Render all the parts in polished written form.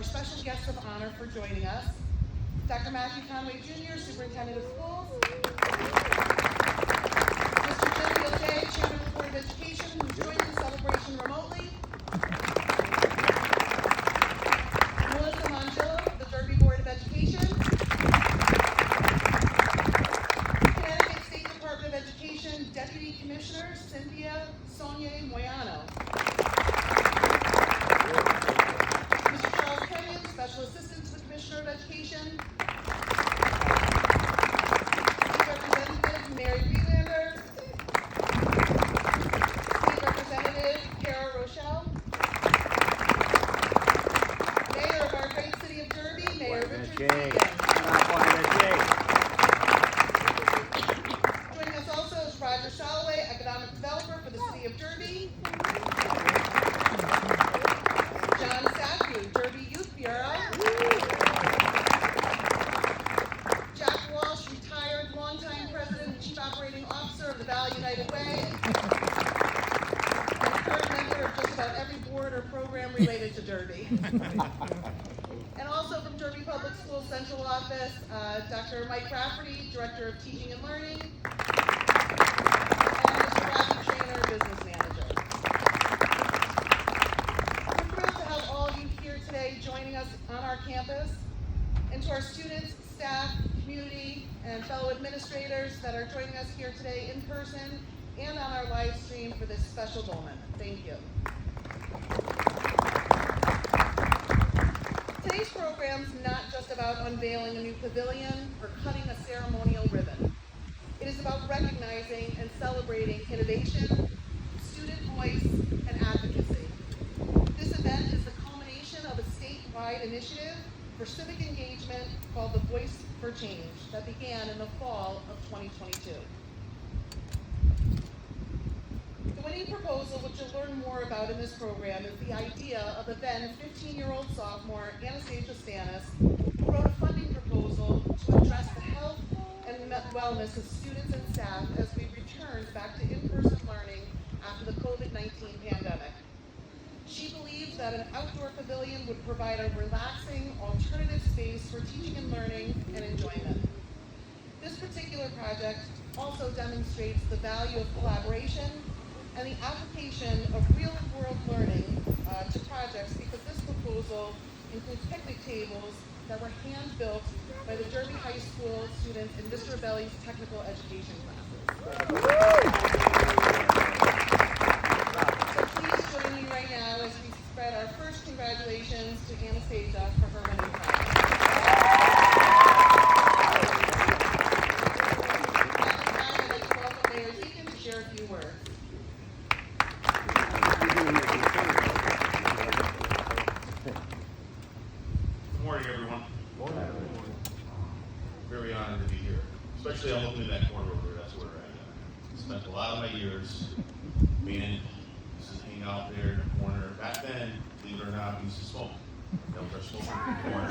our special guest of honor for joining us, Dr. Matthew Conway Jr., Superintendent of Schools, Mr. Jim O'Day, Chairman of the Board of Education, who's joining the celebration remotely, Melissa Mangillo, the Derby Board of Education, Connecticut State Department of Education Deputy Commissioner Cynthia Sonia Moyano, Mr. Charles Kenyon, Special Assistant to the Commissioner of Education, State Representative Mary Relander, State Representative Kara Rochelle, Mayor of our great city of Derby, Mayor Richard Keegan. Joining us also is Roger Soloway, Economic Developer for the city of Derby, John Saku, Derby Youth Bureau, Jack Walsh, retired longtime President and Chief Operating Officer of the Valley United Way, and current member of just about every board or program related to Derby. And also from Derby Public Schools Central Office, Dr. Mike Rafferty, Director of Teaching and Learning, and Mr. Robbie Trainer, Business Manager. We're thrilled to have all of you here today joining us on our campus, and to our students, staff, community, and fellow administrators that are joining us here today in person and on our live stream for this special moment. Thank you. Today's program is not just about unveiling a new pavilion or cutting a ceremonial ribbon. It is about recognizing and celebrating innovation, student voice, and advocacy. This event is the culmination of a statewide initiative for civic engagement called the Voice4Change that began in the fall of 2022. The winning proposal, which you'll learn more about in this program, is the idea of the then 15-year-old sophomore, Anastasia Stanis, who wrote a funding proposal to address the health and wellness of students and staff as we returned back to in-person learning after the COVID-19 pandemic. She believed that an outdoor pavilion would provide a relaxing, alternative space for teaching and learning and enjoyment. This particular project also demonstrates the value of collaboration and the application of real-world learning to projects, because this proposal includes picnic tables that were hand-built by the Derby High School students in Mr. Belli's technical education classes. So please join me right now as we spread our first congratulations to Anastasia for her winning prize. At this time, I'd like to welcome Mayor Deacon to share a few words. Good morning, everyone. Very honored to be here. Especially I'm looking in that corner over there. That's where I spent a lot of my years being just hanging out there in the corner. Back then, believe it or not, we used to smoke. That was our smoking in the corner.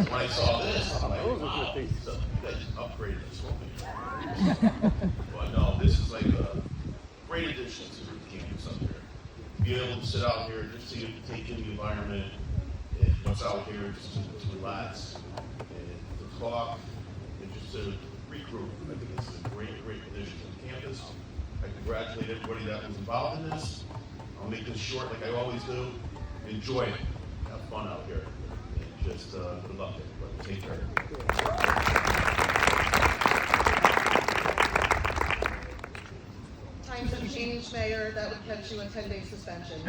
So when I saw this, I'm like, wow, you guys upgraded the smoking. But no, this is like a great addition to the campus up here. Be able to sit out here, just to take in the environment, and what's out here, just to relax, and to talk, and just to regroup. I think this is a great addition to the campus. I congratulate everybody that was involved in this. I'll make this short like I always do. Enjoy it. Have fun out here. And just good luck to everybody. Take care. Times have changed, Mayor. That would catch you a 10-day suspension.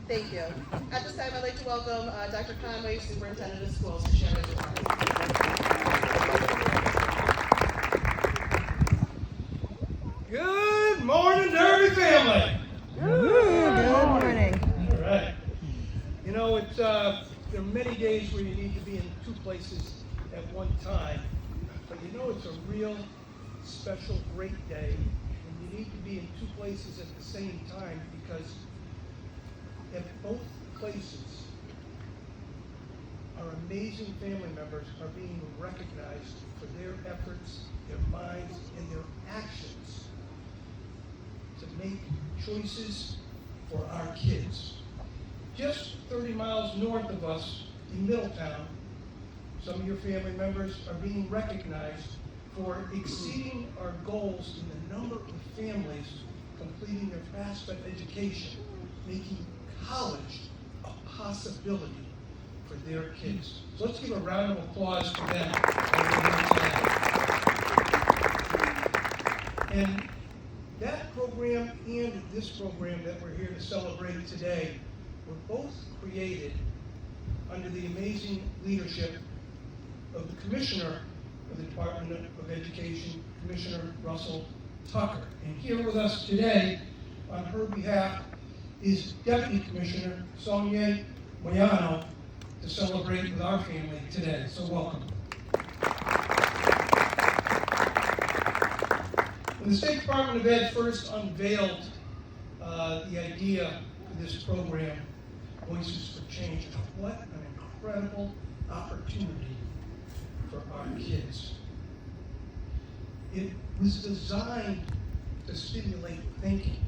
Thank you. At this time, I'd like to welcome Dr. Conway, Superintendent of Schools, to share his remarks. Good morning, Derby family. Good morning. All right. You know, it's there are many days where you need to be in two places at one time, but you know it's a real special, great day when you need to be in two places at the same time, because at both places, our amazing family members are being recognized for their efforts, their minds, and their actions to make choices for our kids. miles north of us in Middletown, some of your family members are being recognized for exceeding our goals in the number of families completing their FAFSA education, making college a possibility for their kids. So let's give a round of applause for them. And that program and this program that we're here to celebrate today were both created under the amazing leadership of the Commissioner of the Department of Education, Commissioner Russell Tucker. And here with us today, on her behalf, is Deputy Commissioner Sonia Moyano to celebrate with our family today. So welcome. When the State Department of Ed first unveiled the idea for this program, Voices for Change, what an incredible opportunity for our kids. It was designed to stimulate thinking,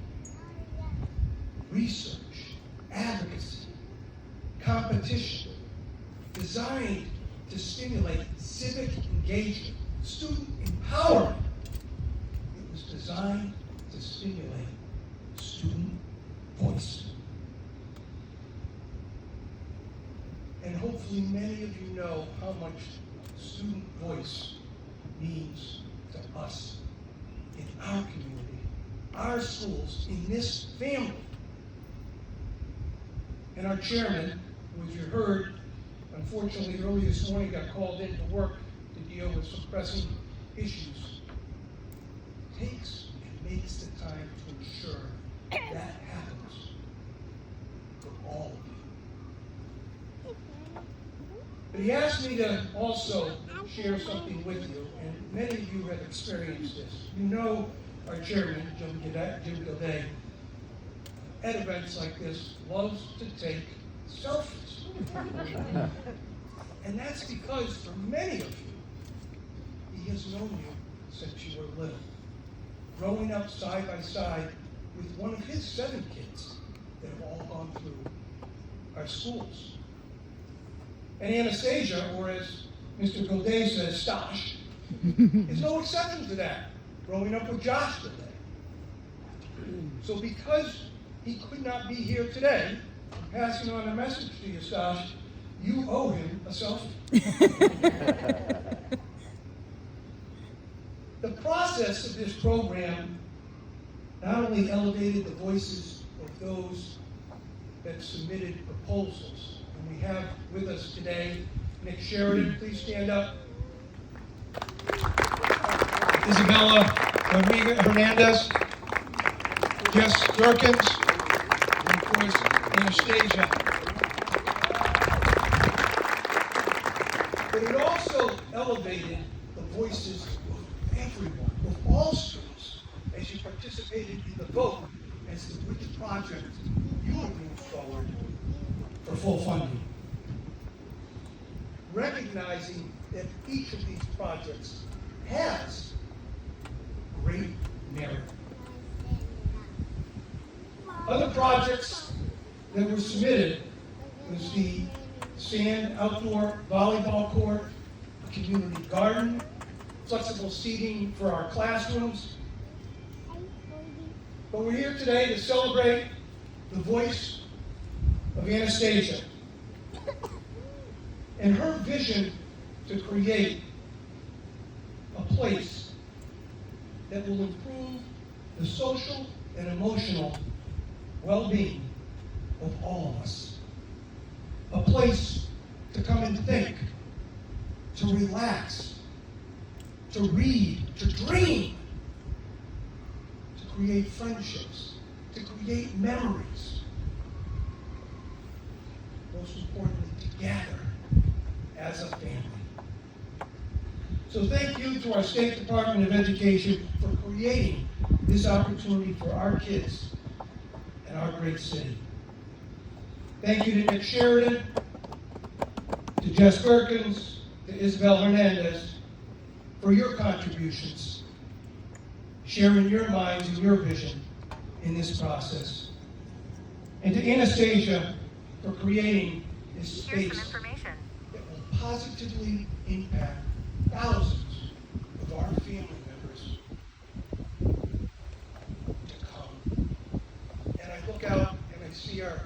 research, advocacy, competition, designed to stimulate civic engagement, student empowerment. It was designed to stimulate student voice. And hopefully many of you know how much student voice means to us in our community, our schools, in this family. And our chairman, who, as you heard, unfortunately early this morning got called in to work to deal with some pressing issues, takes and makes the time to ensure that happens for all of you. But he asked me to also share something with you, and many of you have experienced this. You know our chairman, Jim Gilday, at events like this, loves to take selfies. And that's because for many of you, he has known you since you were little, growing up side by side with one of his 7 kids that have all gone through our schools. And Anastasia, or as Mr. Gilday says, Stash, is no exception to that, growing up with Josh today. So because he could not be here today, I'm passing on a message to you, Stash, you owe him a selfie. The process of this program not only elevated the voices of those that submitted proposals, and we have with us today Nick Sheridan, please stand up. Isabella Hernandez, Jess Durkins, and of course Anastasia. But it also elevated the voices of everyone, of all students, as you participated in the vote as to which project you would move forward for full funding. Recognizing that each of these projects has great merit. Other projects that were submitted was the sand outdoor volleyball court, a community garden, flexible seating for our classrooms. But we're here today to celebrate the voice of Anastasia and her vision to create a place that will improve the social and emotional well-being of all of us. A place to come and think, to relax, to read, to dream, to create friendships, to create memories. Most importantly, to gather as a family. So thank you to our State Department of Education for creating this opportunity for our kids and our great city. Thank you to Nick Sheridan, to Jess Perkins, to Isabel Hernandez for your contributions, sharing your minds and your vision in this process. And to Anastasia for creating this Here's space some information. that will positively impact thousands of our family members to come. And I look out and I see our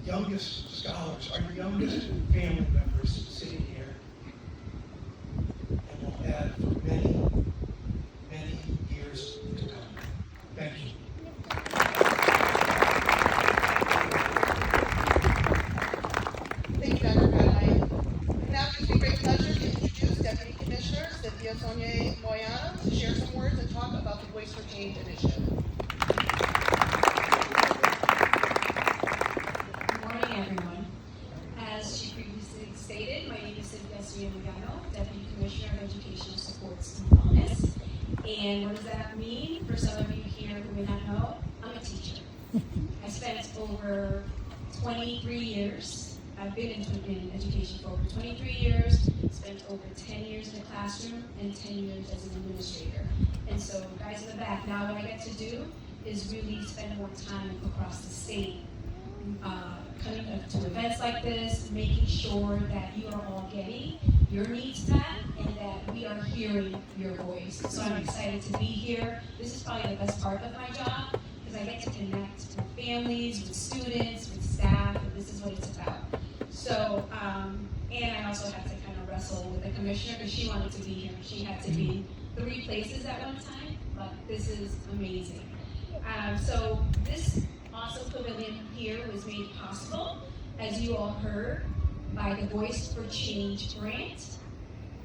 youngest scholars, our youngest family members sitting here. And we'll have for many, many years to come. Thank you. Thank you, Dr. Conway. Now it gives me great pleasure to introduce Deputy Commissioner Cynthia Sonia Moyano to share some words and talk about the Voice for Change initiative. Good morning, everyone. As she previously stated, my name is Cynthia Sonia Moyano, Deputy Commissioner of Educational Supports and Wellness. And what does that mean? For some of you here who may not know, I'm a teacher. I spent over 23 years. I've been in education for over 23 years, spent over 10 years in the classroom and 10 years as an administrator. And so, guys in the back, now what I get to do is really spend more time across the state, coming up to events like this, making sure that you are all getting your needs met and that we are hearing your voice. So I'm excited to be here. This is probably the best part of my job because I get to connect with families, with students, with staff, and this is what it's about. So, and I also had to kind of wrestle with the commissioner because she wanted to be here. She had to be in 3 places at one time, but this is amazing. So this awesome pavilion here was made possible, as you all heard, by the Voice for Change grant,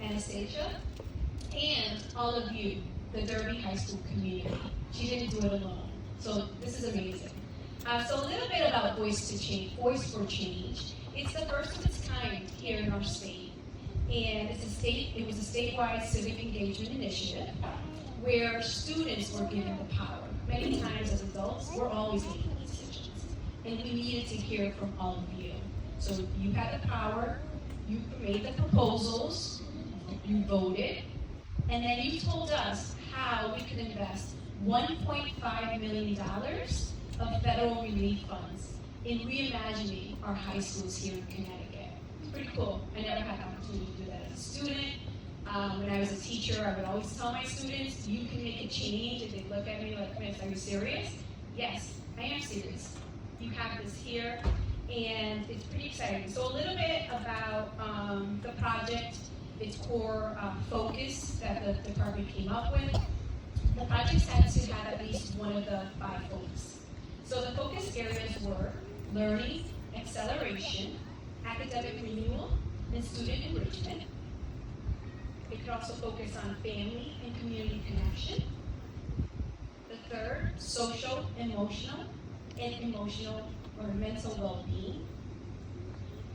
Anastasia, and all of you, the Derby High School community. She didn't do it alone. So this is amazing. So a little bit about Voice for Change. It's the first of its kind here in our state. And it was a statewide civic engagement initiative where students were given the power. Many times as adults, we're always making decisions. And we needed to hear from all of you. So you had the power, you made the proposals, you voted, and then you told us how we could invest $1.5 million of federal relief funds in reimagining our high schools here in Connecticut. It's pretty cool. I never had the opportunity to do that as a student. When I was a teacher, I would always tell my students, you can make a change. And they'd look at me like, Miss, are you serious? Yes, I am serious. You have this here, and it's pretty exciting. So a little bit about the project, its core focus that the department came up with. The project had to have at least one of the 5 focus. So the focus areas were learning, acceleration, academic renewal, and student enrichment. It could also focus on family and community connection. The third, social, emotional, and emotional or mental well-being.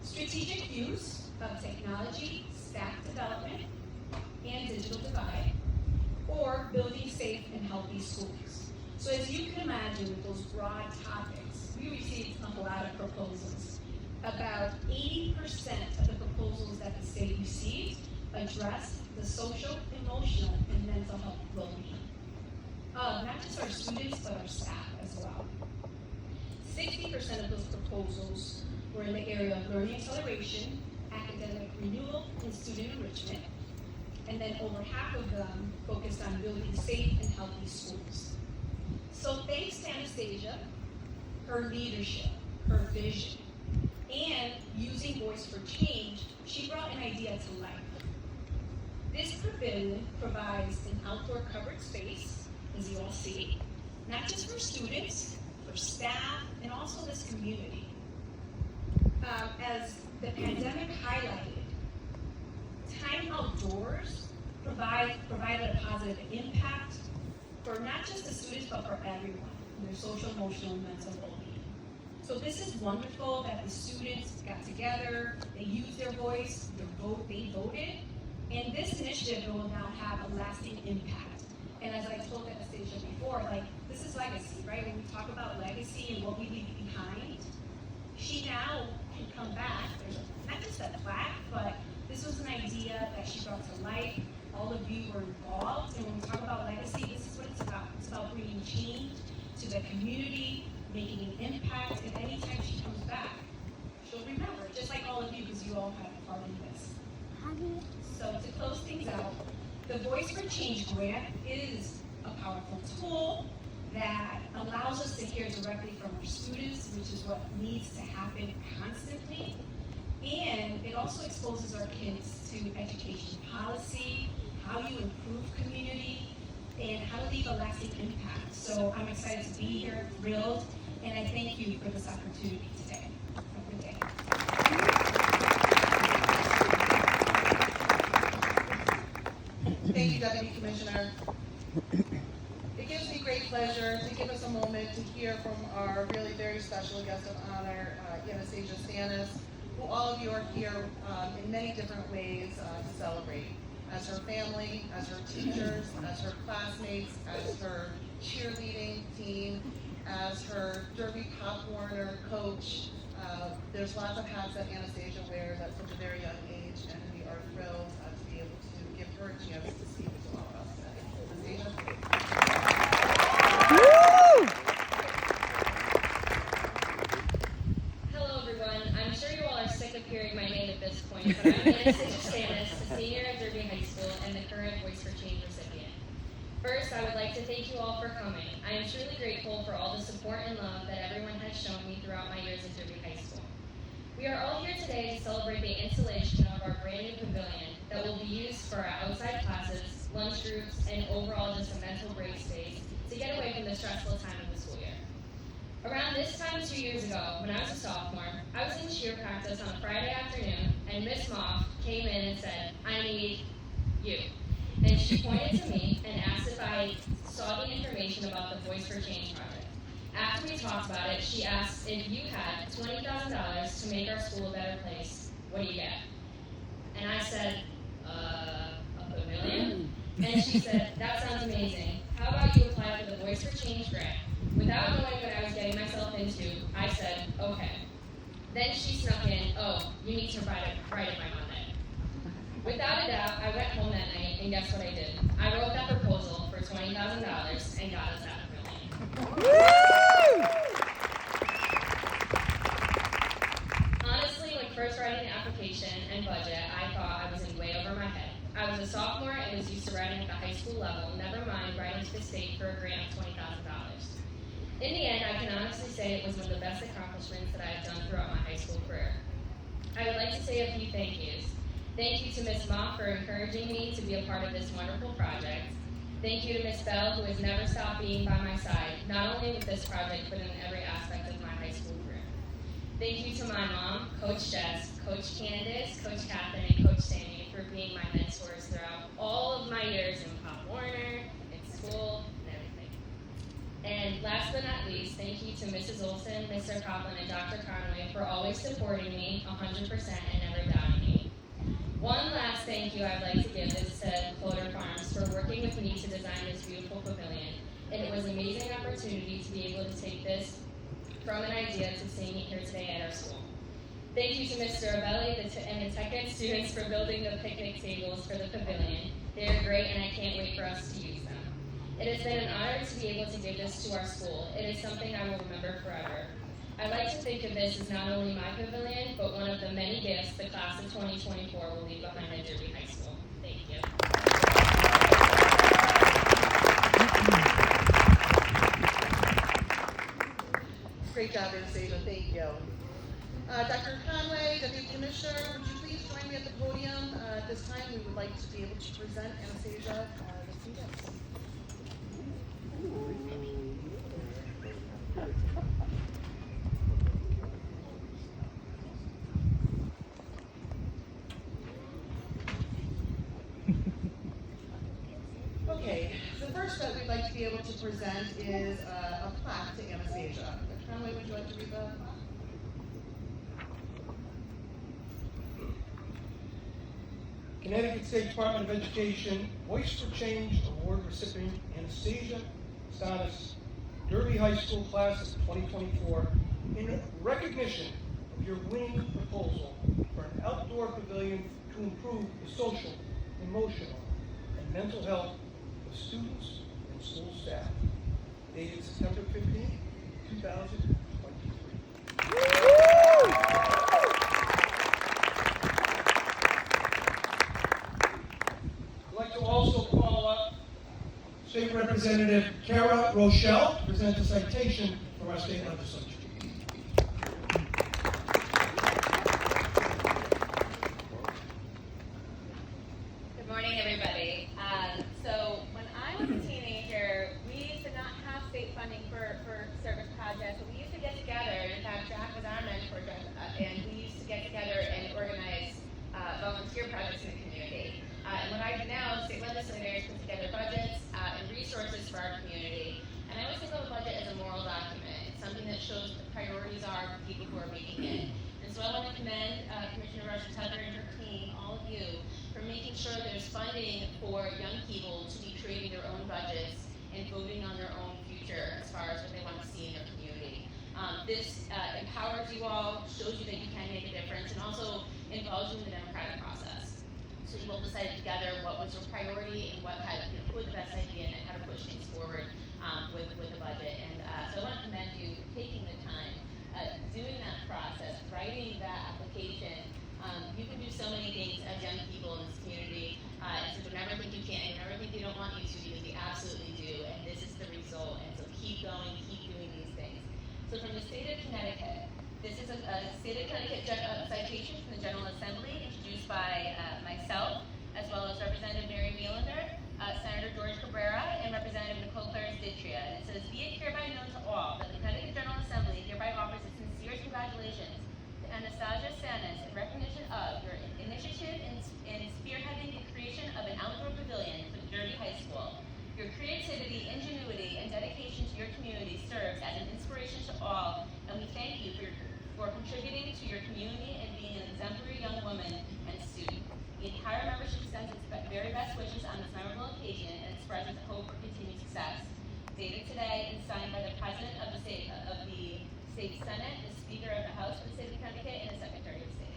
Strategic use of technology, staff development, and digital divide, or building safe and healthy schools. So as you can imagine with those broad topics, we received a lot of proposals. About 80% of the proposals that the state received addressed the social, emotional, and mental health well-being. Not just our students, but our staff as well. 60% of those proposals were in the area of learning acceleration, academic renewal, and student enrichment. And then over half of them focused on building safe and healthy schools. So thanks to Anastasia, her leadership, her vision, and using Voice for Change, she brought an idea to life. This pavilion provides an outdoor covered space, as you all see, not just for students, for staff, and also this community. As the pandemic highlighted, time outdoors provided a positive impact for not just the students, but for everyone, their social, emotional, and mental well-being. So this is wonderful that the students got together, they used their voice, they voted, and this initiative will now have a lasting impact. And as I told Anastasia before, this is legacy, right? When we talk about legacy and what we leave behind, she now can come back. There's not just a plaque, but this was an idea that she brought to life. All of you were involved, and when we talk about legacy, this is what it's about. It's about bringing change to the community, making an impact, and anytime she comes back, she'll remember just like all of you, because you all have a part in this. So to close things out, the Voice for Change grant is a powerful tool that allows us to hear directly from our students, which is what needs to happen constantly. And it also exposes our kids to education policy, how you improve community, and how to leave a lasting impact. So I'm excited to be here, thrilled, and I thank you for this opportunity today. Have a good day. Thank you, Deputy Commissioner. It gives me great pleasure to give us a moment to hear from our really very special guest of honor, Anastasia Stanis, who all of you are here in many different ways to celebrate. As her family, as her teachers, as her classmates, as her cheerleading team, as her Derby Pop Warner coach. There's lots of hats that Anastasia wears at such a very young age, and we are thrilled to be able to give her a chance to speak to all of us today. Anastasia? Hello everyone. I'm sure you all are sick of hearing my name at this point, but I'm Anastasia Stanis, a senior at Derby High School and the current Voice for Change recipient. First, I would like to thank you all for coming. I am truly grateful for all the support and love that everyone has shown me throughout my years at Derby High School. We are all here today to celebrate the installation of our brand new pavilion that will be used for our outside classes, lunch groups, and overall just a mental break space to get away from the stressful time of the school year. Around this time 2 years ago, when I was a sophomore, I was in cheer practice on a Friday afternoon, and Miss Moff came in and said, "I need you." And she pointed to me and asked if I saw the information about the Voice for Change project. After we talked about it, she asked if you had $20,000 to make our school a better place, what do you get? And I said, a pavilion? And she said, "That sounds amazing. How about you apply for the Voice for Change grant?" Without knowing what I was getting myself into, I said, "Okay." Then she snuck in, "Oh, you need to write it by Monday." Without a doubt, I went home that night, and guess what I did? I wrote that proposal for $20,000 and got us that pavilion. Honestly, when first writing the application and budget, I thought I was in way over my head. I was a sophomore and was used to writing at the high school level, never mind writing to the state for a grant of $20,000. In the end, I can honestly say it was one of the best accomplishments that I have done throughout my high school career. I would like to say a few thank yous. Thank you to Ms. Mock for encouraging me to be a part of this wonderful project. Thank you to Ms. Bell, who has never stopped being by my side, not only with this project, but in every aspect of my high school career. Thank you to my mom, Coach Jess, Coach Candace, Coach Catherine, and Coach Sammy for being my mentors throughout all of my years in Pop Warner, in school, and everything. And last but not least, thank you to Mrs. Olson, Mr. Coughlin, and Dr. Conway for always supporting me 100% and never doubting me. One last thank you I'd like to give is to Cloder Farms for working with me to design this beautiful pavilion. And it was an amazing opportunity to be able to take this from an idea to seeing it here today at our school. Thank you to Mr. Abelli and the Tech Ed students for building the picnic tables for the pavilion. They are great and I can't wait for us to use them. It has been an honor to be able to give this to our school. It is something I will remember forever. I like to think of this as not only my pavilion, but one of the many gifts the class of 2024 will leave behind at Derby High School. Thank you. Great job, Anastasia. Thank you. Dr. Conway, Deputy Commissioner, would you please join me at the podium? At this time, we would like to be able to present Anastasia the students. Okay, the first that we'd like to be able to present is a plaque to Anastasia. Dr. Conway, would you like to read the plaque? Connecticut State Department of Education Voice for Change Award recipient Anastasia Stanis, Derby High School class of 2024, in recognition of your winning proposal for an outdoor pavilion to improve the social, emotional, and mental health of students and school staff. Dated September 15, 2023. Representative Kara Rochelle to present the citation from our state legislature. Good morning, everybody. So when I was a teenager, we used to not have state funding for service projects, but we used to get together. In fact, Jack was our mentor, and we used to get together and organize volunteer projects in the community. And what I do now is state legislators put together budgets and resources for our community. And I always think of a budget as a moral document. It's something that shows what the priorities are for people who are making it. And so I want to commend Commissioner Russia Tucker and her team, all of you, for making sure there's funding for young people to be creating their own budgets and voting on their own future as far as what they want to see in their community. This empowers you all, shows you that you can make a difference, and also involves you in the democratic process. So you all decided together what was your priority and what had, who had the best idea and how to push things forward with the budget. And so I want to commend you for taking the time, doing that process, writing that application. You can do so many things as young people in this community. And so don't ever think you can't, and never think they don't want you to, because they absolutely do. And this is the result. And so keep going, keep doing these things. So from the state of Connecticut, this is a state of Connecticut citation from the General Assembly introduced by myself, as well as Representative Mary Melander, Senator George Cabrera, and Representative Nicole Clares Ditria. And it says, be it hereby known to all that the Connecticut General Assembly hereby offers its sincerest congratulations to Anastasia Sanis in recognition of your initiative in spearheading the creation of an outdoor pavilion for the Derby High School. Your creativity, ingenuity, and dedication to your community serves as an inspiration to all, and we thank you for contributing to your community and being an exemplary young woman and student. The entire membership sends its very best wishes on this memorable occasion and expresses hope for continued success. Dated today and signed by the President of the State Senate, the Speaker of the House of the State of Connecticut, and the Secretary of State.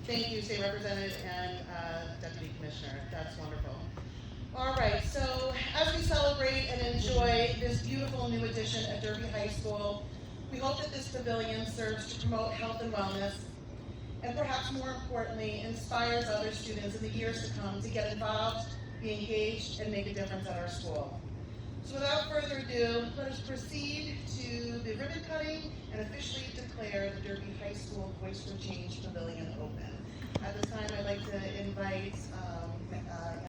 Thank you, State Representative and Deputy Commissioner. That's wonderful. All right, so as we celebrate and enjoy this beautiful new addition at Derby High School, we hope that this pavilion serves to promote health and wellness, and perhaps more importantly, inspires other students in the years to come to get involved, be engaged, and make a difference at our school. So without further ado, let us proceed to the ribbon cutting and officially declare the Derby High School Voice4Change Pavilion open. At this time, I'd like to invite